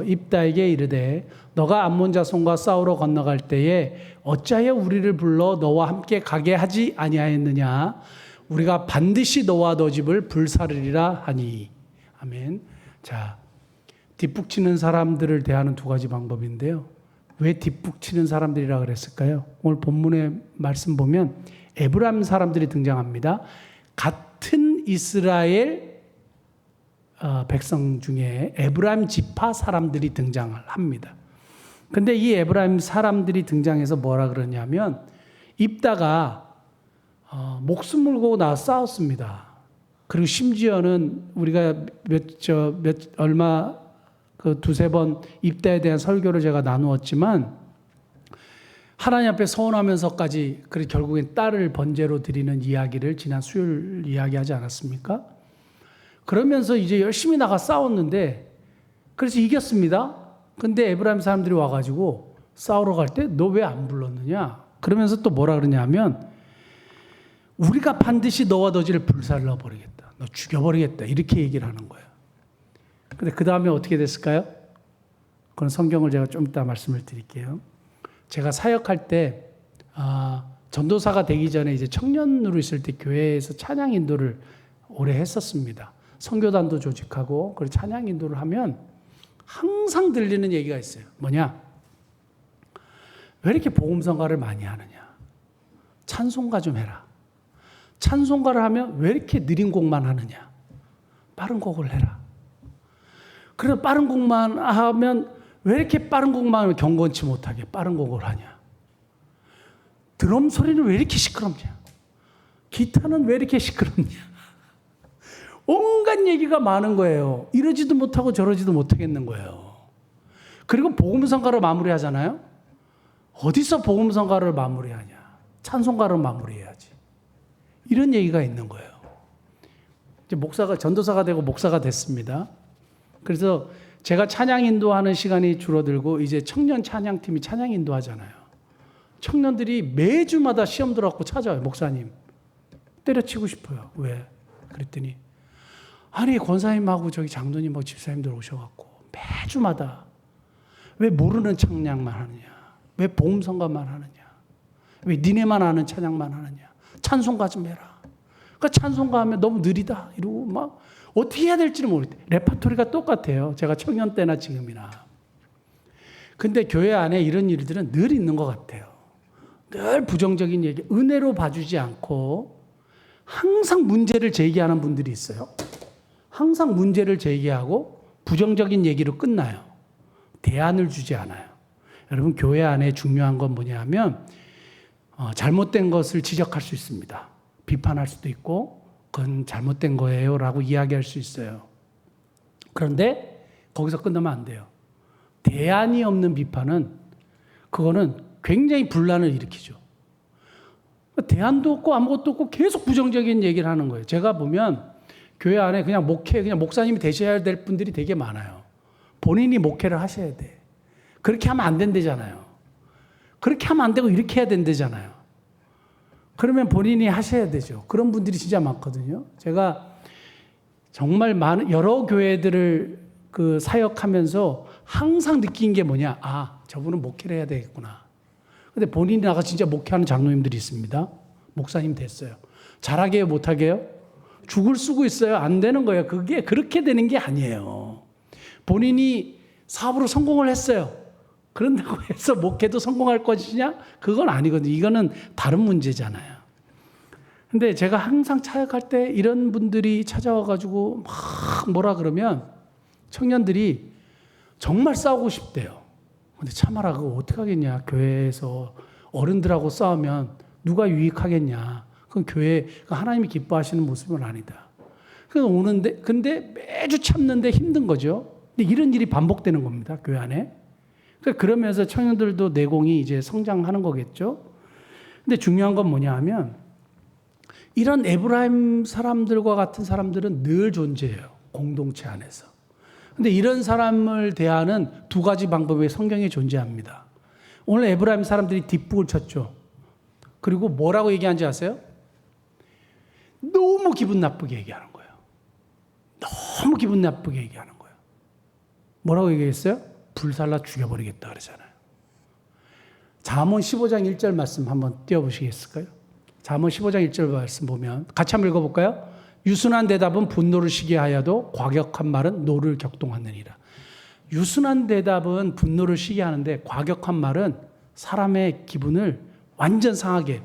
입다에게 이르되 너가 암몬 자손과 싸우러 건너갈 때에 어찌하여 우리를 불러 너와 함께 가게 하지 아니하였느냐. 우리가 반드시 너와 너 집을 불사르리라 하니. 아멘. 자, 뒷북치는 사람들을 대하는 두 가지 방법인데요. 왜 뒷북치는 사람들이라 그랬을까요? 오늘 본문의 말씀 보면 에브라임 사람들이 등장합니다. 같은 이스라엘 백성 중에 에브라임 지파 사람들이 등장을 합니다. 근데 이 에브라임 사람들이 등장해서 뭐라 그러냐면 입다가 목숨 물고 나와 싸웠습니다. 그리고 심지어는 우리가 두세 번 입다에 대한 설교를 제가 나누었지만 하나님 앞에 서원하면서까지 그리고 결국엔 딸을 번제로 드리는 이야기를 지난 수요일 이야기하지 않았습니까? 그러면서 이제 열심히 나가 싸웠는데 그래서 이겼습니다. 근데 에브라임 사람들이 와가지고 싸우러 갈 때 너 왜 안 불렀느냐? 그러면서 또 뭐라 그러냐면 우리가 반드시 너와 너 집을 불살라 버리겠다. 너 죽여버리겠다. 이렇게 얘기를 하는 거예요. 근데 그 다음에 어떻게 됐을까요? 그건 성경을 제가 좀 이따 말씀을 드릴게요. 제가 사역할 때 전도사가 되기 전에 이제 청년으로 있을 때 교회에서 찬양 인도를 오래 했었습니다. 선교단도 조직하고 그리고 찬양 인도를 하면 항상 들리는 얘기가 있어요. 뭐냐? 왜 이렇게 복음성가를 많이 하느냐? 찬송가 좀 해라. 찬송가를 하면 왜 이렇게 느린 곡만 하느냐? 빠른 곡을 해라. 그래서 빠른 곡만 하면 왜 이렇게 빠른 곡만 하면 경건치 못하게 빠른 곡을 하냐? 드럼 소리는 왜 이렇게 시끄럽냐? 기타는 왜 이렇게 시끄럽냐? 온갖 얘기가 많은 거예요. 이러지도 못하고 저러지도 못하겠는 거예요. 그리고 복음성가로 마무리하잖아요. 어디서 복음성가를 마무리하냐? 찬송가로 마무리해야지. 이런 얘기가 있는 거예요. 이제 전도사가 되고 목사가 됐습니다. 그래서 제가 찬양 인도하는 시간이 줄어들고 이제 청년 찬양팀이 찬양 인도하잖아요. 청년들이 매주마다 시험 들어갖고 찾아와요. 목사님 때려치고 싶어요. 왜? 그랬더니 아니 권사님하고 저기 장로님하고 집사님들 오셔갖고 매주마다 왜 모르는 찬양만 하느냐? 왜 복음성가만 하느냐? 왜 니네만 아는 찬양만 하느냐? 찬송가 좀 해라. 그러니까 찬송가 하면 너무 느리다 이러고 막 어떻게 해야 될지를 모르겠대. 레파토리가 똑같아요. 제가 청년 때나 지금이나. 근데 교회 안에 이런 일들은 늘 있는 것 같아요. 늘 부정적인 얘기, 은혜로 봐주지 않고 항상 문제를 제기하는 분들이 있어요. 항상 문제를 제기하고 부정적인 얘기로 끝나요. 대안을 주지 않아요. 여러분 교회 안에 중요한 건 뭐냐면 잘못된 것을 지적할 수 있습니다. 비판할 수도 있고 그건 잘못된 거예요 라고 이야기할 수 있어요. 그런데 거기서 끝나면 안 돼요. 대안이 없는 비판은 그거는 굉장히 분란을 일으키죠. 대안도 없고 아무것도 없고 계속 부정적인 얘기를 하는 거예요. 제가 보면 교회 안에 그냥 목사님이 되셔야 될 분들이 되게 많아요. 본인이 목회를 하셔야 돼. 그렇게 하면 안 된다잖아요. 그렇게 하면 안 되고 이렇게 해야 된다잖아요. 그러면 본인이 하셔야 되죠. 그런 분들이 진짜 많거든요. 제가 정말 여러 교회들을 사역하면서 항상 느낀 게 뭐냐. 저분은 목회를 해야 되겠구나. 근데 본인이 나가 진짜 목회하는 장로님들이 있습니다. 목사님 됐어요. 잘하게 해요? 못하게 해요? 죽을 쓰고 있어요. 안 되는 거예요. 그게 그렇게 되는 게 아니에요. 본인이 사업으로 성공을 했어요. 그런다고 해서 목회도 성공할 것이냐? 그건 아니거든요. 이거는 다른 문제잖아요. 근데 제가 항상 차역할 때 이런 분들이 찾아와가지고 막 뭐라 그러면 청년들이 정말 싸우고 싶대요. 근데 참아라, 그거 어떡하겠냐. 교회에서 어른들하고 싸우면 누가 유익하겠냐. 그건 하나님이 기뻐하시는 모습은 아니다. 그래서 오는데, 근데 매주 참는데 힘든 거죠. 근데 이런 일이 반복되는 겁니다. 교회 안에. 그러면서 청년들도 내공이 이제 성장하는 거겠죠. 근데 중요한 건 뭐냐 하면 이런 에브라임 사람들과 같은 사람들은 늘 존재해요. 공동체 안에서. 근데 이런 사람을 대하는 두 가지 방법이 성경에 존재합니다. 오늘 에브라임 사람들이 뒷북을 쳤죠. 그리고 뭐라고 얘기하는지 아세요? 너무 기분 나쁘게 얘기하는 거예요. 너무 기분 나쁘게 얘기하는 거예요. 뭐라고 얘기했어요? 불살라 죽여버리겠다 그러잖아요. 잠언 15장 1절 말씀 한번 띄워보시겠을까요? 잠언 15장 1절 말씀 보면 같이 한번 읽어볼까요? 유순한 대답은 분노를 시게 하여도 과격한 말은 노를 격동하느니라. 유순한 대답은 분노를 시게 하는데 과격한 말은 사람의 기분을 완전 상하게 해요.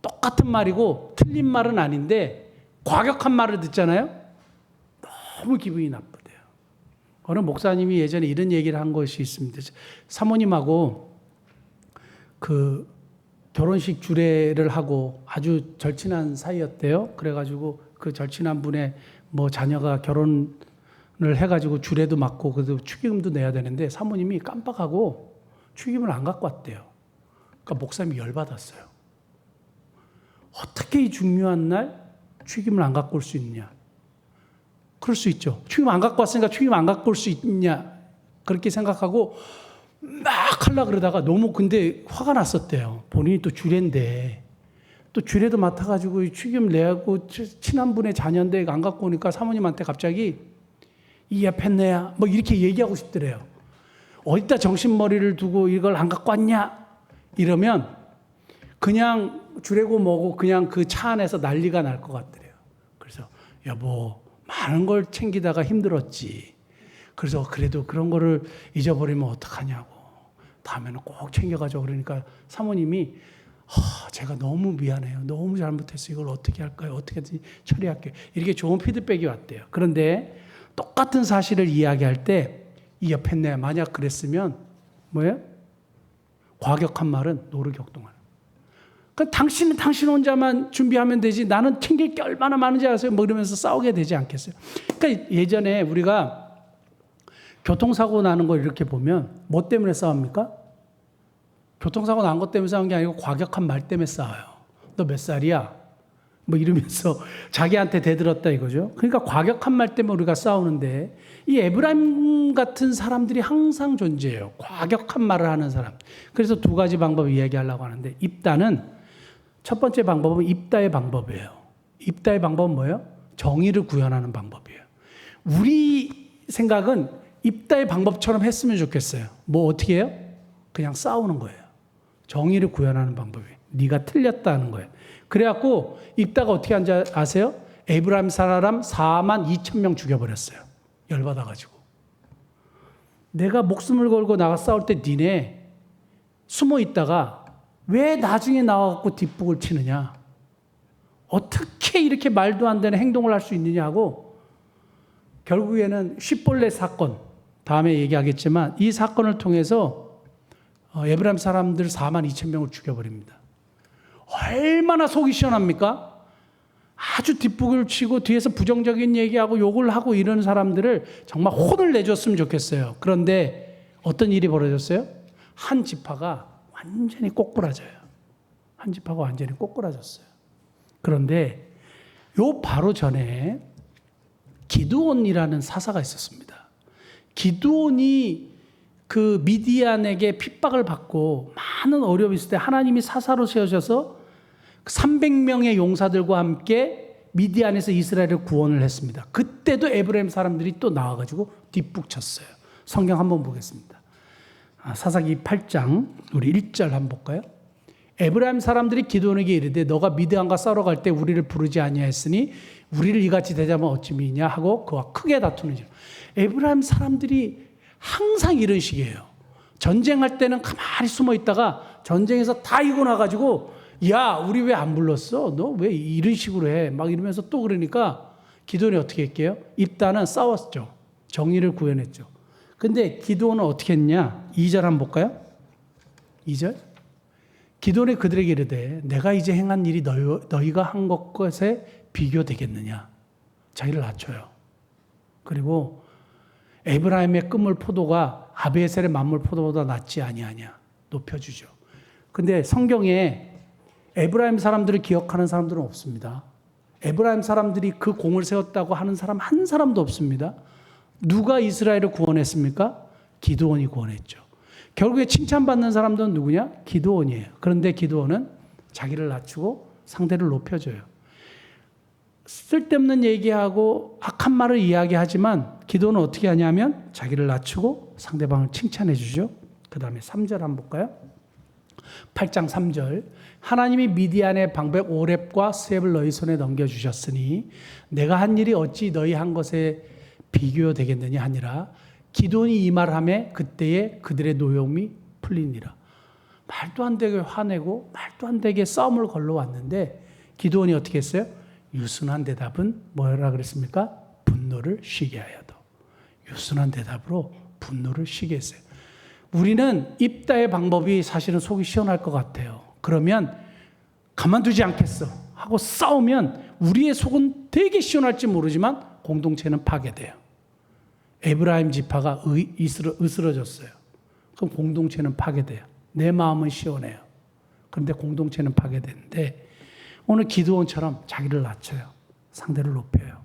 똑같은 말이고 틀린 말은 아닌데 과격한 말을 듣잖아요. 너무 기분이 나쁘대요. 어느 목사님이 예전에 이런 얘기를 한 것이 있습니다. 사모님하고 그 결혼식 주례를 하고 아주 절친한 사이였대요. 그래가지고 그 절친한 분의 뭐 자녀가 결혼을 해가지고 주례도 맡고 그래도 축의금도 내야 되는데 사모님이 깜빡하고 축의금을 안 갖고 왔대요. 그러니까 목사님이 열받았어요. 어떻게 이 중요한 날 축의금을 안 갖고 올 수 있냐? 그럴 수 있죠. 축의금 안 갖고 왔으니까 축의금 안 갖고 올 수 있냐? 그렇게 생각하고 막 하려고 그러다가 너무 근데 화가 났었대요. 본인이 또 주례인데 또 주례도 맡아가지고 축의금 내고 친한 분의 자녀인데 안 갖고 오니까 사모님한테 갑자기 이야 팬네야 뭐 이렇게 얘기하고 싶더래요. 어디다 정신머리를 두고 이걸 안 갖고 왔냐? 이러면 그냥 주례고 뭐고 그냥 그 차 안에서 난리가 날 것 같더래요. 그래서 여보 많은 걸 챙기다가 힘들었지. 그래서 그래도 그런 거를 잊어버리면 어떡하냐고. 다음에는 꼭 챙겨가죠. 그러니까 사모님이 제가 너무 미안해요. 너무 잘못했어요. 이걸 어떻게 할까요? 어떻게든 처리할게요. 이렇게 좋은 피드백이 왔대요. 그런데 똑같은 사실을 이야기할 때 이 옆에 내 만약 그랬으면 뭐예요? 과격한 말은 노를 격동하는. 그러니까 당신은 당신 혼자만 준비하면 되지 나는 챙길 게 얼마나 많은지 아세요? 뭐 이러면서 싸우게 되지 않겠어요? 그러니까 예전에 우리가 교통사고 나는 걸 이렇게 보면 뭐 때문에 싸웁니까? 교통사고 난 것 때문에 싸우는 게 아니고 과격한 말 때문에 싸워요. 너 몇 살이야? 뭐 이러면서 자기한테 대들었다 이거죠. 그러니까 과격한 말 때문에 우리가 싸우는데 이 에브라임 같은 사람들이 항상 존재해요. 과격한 말을 하는 사람. 그래서 두 가지 방법 이야기하려고 하는데 입다는 첫 번째 방법은 입다의 방법이에요. 입다의 방법은 뭐예요? 정의를 구현하는 방법이에요. 우리 생각은 입다의 방법처럼 했으면 좋겠어요. 뭐 어떻게 해요? 그냥 싸우는 거예요. 정의를 구현하는 방법이에요. 네가 틀렸다는 거예요. 그래갖고 입다가 어떻게 한지 아세요? 에브라임 사람 4만 2천 명 죽여버렸어요. 열받아가지고. 내가 목숨을 걸고 나가 싸울 때 니네 숨어 있다가 왜 나중에 나와갖고 뒷북을 치느냐? 어떻게 이렇게 말도 안 되는 행동을 할 수 있느냐 하고 결국에는 쉿볼레 사건 다음에 얘기하겠지만 이 사건을 통해서 에브라임 사람들 4만 2천 명을 죽여버립니다. 얼마나 속이 시원합니까? 아주 뒷북을 치고 뒤에서 부정적인 얘기하고 욕을 하고 이런 사람들을 정말 혼을 내줬으면 좋겠어요. 그런데 어떤 일이 벌어졌어요? 한 지파가 완전히 꼬꾸라져요. 한 지파가 완전히 꼬꾸라졌어요. 그런데 요 바로 전에 기드온이라는 사사가 있었습니다. 기드온이 그 미디안에게 핍박을 받고 많은 어려움이 있을 때 하나님이 사사로 세우셔서 300명의 용사들과 함께 미디안에서 이스라엘을 구원을 했습니다. 그때도 에브라임 사람들이 또 나와가지고 뒷북쳤어요. 성경 한번 보겠습니다. 사사기 8장 우리 1절 한번 볼까요? 에브라임 사람들이 기드온에게 이르되 너가 미디안과 싸우러 갈 때 우리를 부르지 아니하였으니 우리를 이같이 대자면 어찌미냐 하고 그와 크게 다투는지라. 에브라임 사람들이 항상 이런 식이에요. 전쟁할 때는 가만히 숨어 있다가 전쟁에서 다 이고 나가지고 야 우리 왜 안 불렀어? 너 왜 이런 식으로 해? 막 이러면서 또 그러니까 기드온이 어떻게 했게요? 입다는 싸웠죠. 정의를 구현했죠. 근데 기드온은 어떻게 했냐? 2절 한번 볼까요? 2절 기드온이 그들에게 이르되 내가 이제 행한 일이 너희가 한 것에 비교되겠느냐? 자기를 낮춰요. 그리고 에브라임의 끝물 포도가 아비에셀의 만물 포도보다 낫지 아니하냐? 높여주죠. 근데 성경에 에브라임 사람들을 기억하는 사람들은 없습니다. 에브라임 사람들이 그 공을 세웠다고 하는 사람 한 사람도 없습니다. 누가 이스라엘을 구원했습니까? 기드온이 구원했죠. 결국에 칭찬받는 사람들은 누구냐? 기드온이에요. 그런데 기드온은 자기를 낮추고 상대를 높여줘요. 쓸데없는 얘기하고 악한 말을 이야기하지만 기도는 어떻게 하냐면 자기를 낮추고 상대방을 칭찬해 주죠. 그 다음에 3절 한번 볼까요? 8장 3절 하나님이 미디안의 방백 오렙과 스웹을 너희 손에 넘겨주셨으니 내가 한 일이 어찌 너희 한 것에 비교되겠느냐 하니라. 기도원이 이 말하매 그때에 그들의 노여움이 풀리니라. 말도 안 되게 화내고 말도 안 되게 싸움을 걸러왔는데 기도원이 어떻게 했어요? 유순한 대답은 뭐라 그랬습니까? 분노를 쉬게 하여도. 유순한 대답으로 분노를 쉬게 했어요. 우리는 입다의 방법이 사실은 속이 시원할 것 같아요. 그러면 가만두지 않겠어 하고 싸우면 우리의 속은 되게 시원할지 모르지만 공동체는 파괴돼요. 에브라임 지파가 으스러졌어요. 그럼 공동체는 파괴돼요. 내 마음은 시원해요. 그런데 공동체는 파괴되는데 오늘 기드온처럼 자기를 낮춰요. 상대를 높여요.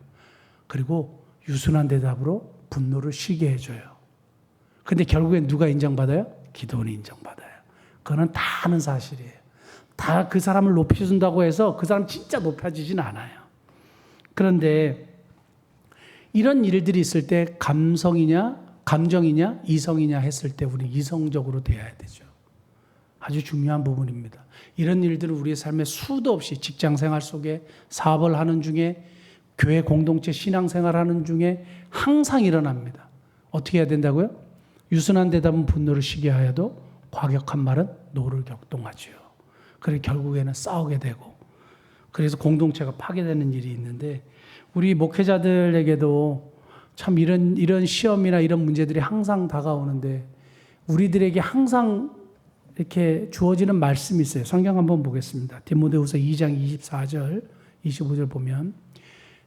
그리고 유순한 대답으로 분노를 쉬게 해줘요. 근데 결국엔 누가 인정받아요? 기드온이 인정받아요. 그거는 다 아는 사실이에요. 다 그 사람을 높여준다고 해서 그 사람 진짜 높여지진 않아요. 그런데 이런 일들이 있을 때 감정이냐 이성이냐 했을 때 우리 이성적으로 대해야 되죠. 아주 중요한 부분입니다. 이런 일들은 우리의 삶에 수도 없이 직장생활 속에 사업을 하는 중에 교회 공동체 신앙생활하는 중에 항상 일어납니다. 어떻게 해야 된다고요? 유순한 대답은 분노를 쉬게 하여도 과격한 말은 노를 격동하지요. 그래서 결국에는 싸우게 되고 그래서 공동체가 파괴되는 일이 있는데 우리 목회자들에게도 참 이런 시험이나 이런 문제들이 항상 다가오는데 우리들에게 항상 이렇게 주어지는 말씀이 있어요. 성경 한번 보겠습니다. 디모데후서 2장 24절, 25절 보면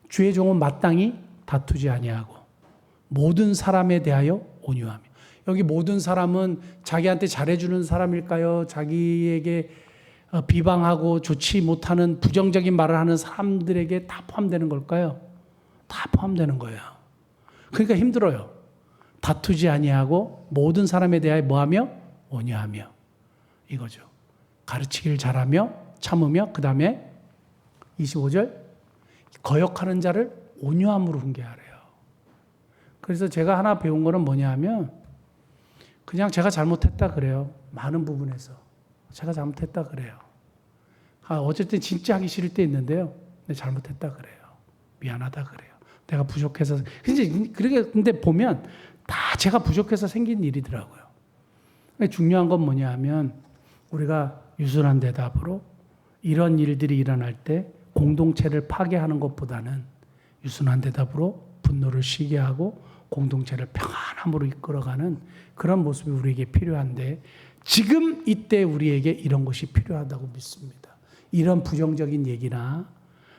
주의 종은 마땅히 다투지 아니하고 모든 사람에 대하여 온유하며. 여기 모든 사람은 자기한테 잘해주는 사람일까요? 자기에게 비방하고 좋지 못하는 부정적인 말을 하는 사람들에게 다 포함되는 걸까요? 다 포함되는 거예요. 그러니까 힘들어요. 다투지 아니하고 모든 사람에 대하여 뭐하며? 온유하며. 이거죠. 가르치기를 잘하며 참으며 그 다음에 25절 거역하는 자를 온유함으로 훈계하래요. 그래서 제가 하나 배운 거는 뭐냐 하면 그냥 제가 잘못했다 그래요. 많은 부분에서. 제가 잘못했다 그래요. 어쨌든 진짜 하기 싫을 때 있는데요. 근데 잘못했다 그래요. 미안하다 그래요. 내가 부족해서. 근데 보면 다 제가 부족해서 생긴 일이더라고요. 중요한 건 뭐냐 하면 우리가 유순한 대답으로 이런 일들이 일어날 때 공동체를 파괴하는 것보다는 유순한 대답으로 분노를 쉬게 하고 공동체를 평안함으로 이끌어가는 그런 모습이 우리에게 필요한데 지금 이때 우리에게 이런 것이 필요하다고 믿습니다. 이런 부정적인 얘기나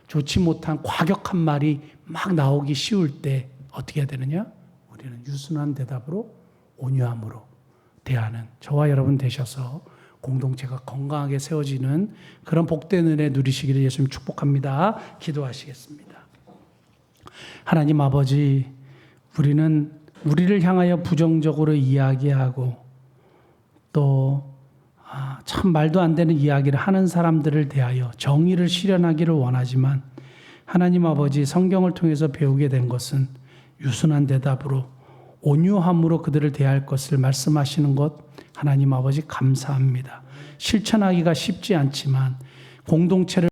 좋지 못한 과격한 말이 막 나오기 쉬울 때 어떻게 해야 되느냐? 우리는 유순한 대답으로 온유함으로 대하는 저와 여러분 되셔서 공동체가 건강하게 세워지는 그런 복된 은혜 누리시기를 예수님 축복합니다. 기도하시겠습니다. 하나님 아버지, 우리는 우리를 향하여 부정적으로 이야기하고 또 참 말도 안 되는 이야기를 하는 사람들을 대하여 정의를 실현하기를 원하지만 하나님 아버지 성경을 통해서 배우게 된 것은 유순한 대답으로 온유함으로 그들을 대할 것을 말씀하시는 것 하나님 아버지 감사합니다. 실천하기가 쉽지 않지만 공동체를